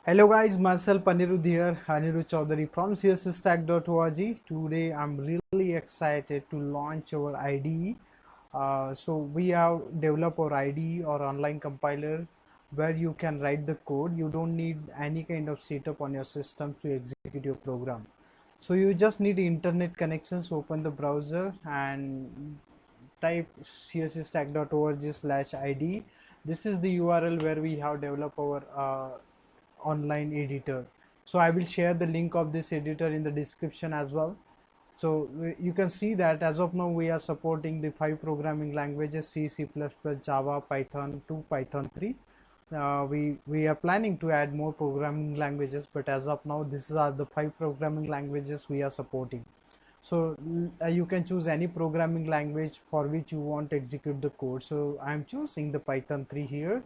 Hello guys, myself Anirudh here, Anirudh Chaudhary from CSSstack.org. Today I'm really excited to launch our IDE. So we have developed our IDE or online compiler where you can write the code. You don't need any kind of setup on your system to execute your program. So you just need internet connections, open the browser and type cssstack.org/ide. This is the URL where we have developed our online editor. So I will share the link of this editor in the description as well. So you can see that as of now we are supporting the 5 programming languages: C, C++, Java, Python 2, Python 3. We are planning to add more programming languages, but as of now these are the 5 programming languages we are supporting. So you can choose any programming language for which you want to execute the code. So I am choosing the Python 3 here.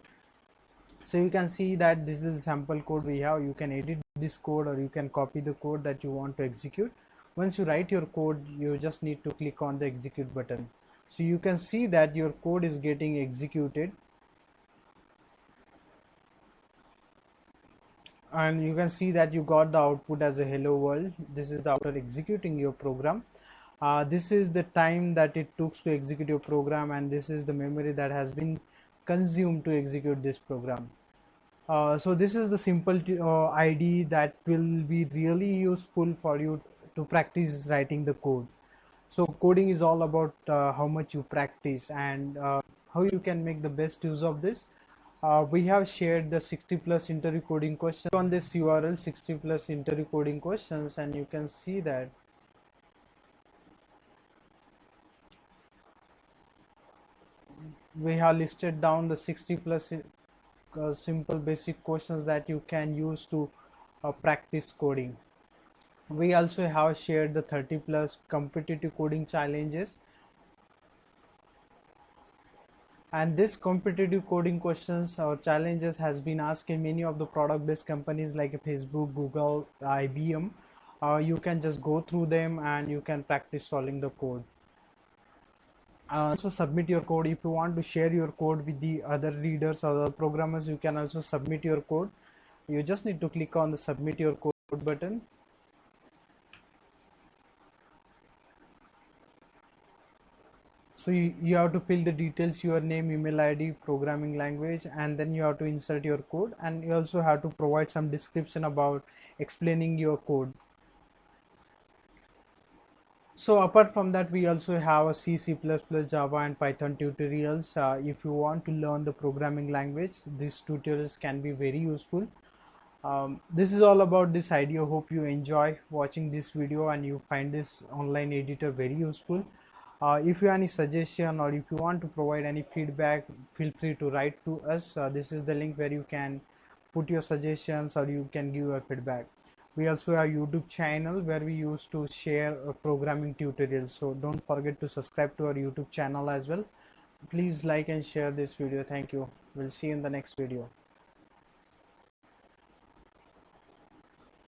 So you can see that this is the sample code we have. You can edit this code or you can copy the code that you want to execute. Once you write your code, you just need to click on the execute button. So you can see that your code is getting executed, and you can see that you got the output as a hello world. This is the after executing your program. This is the time that it took to execute your program, and this is the memory that has been consumed to execute this program. So this is the simple ID that will be really useful for you to practice writing the code. So coding is all about how much you practice and how you can make the best use of this. We have shared the 60 plus interview coding questions on this URL, 60 plus interview coding questions, and you can see that we have listed down the 60 plus simple basic questions that you can use to practice coding. We also have shared the 30 plus competitive coding challenges, and this competitive coding questions or challenges has been asked in many of the product based companies like Facebook, Google, IBM. You can just go through them and you can practice solving the code. Also submit your code. If you want to share your code with the other readers or other programmers, you can also submit your code. You just need to click on the submit your code button. So you have to fill the details, your name, email ID, programming language, and then you have to insert your code, and you also have to provide some description about explaining your code. So apart from that, we also have a C, C++, Java and Python tutorials. If you want to learn the programming language, these tutorials can be very useful. This is all about this idea. Hope you enjoy watching this video and you find this online editor very useful. If you have any suggestion or if you want to provide any feedback, feel free to write to us. This is the link where you can put your suggestions or you can give your feedback. We also have YouTube channel where we used to share programming tutorials. So don't forget to subscribe to our YouTube channel as well. Please like and share this video. Thank you. We'll see you in the next video.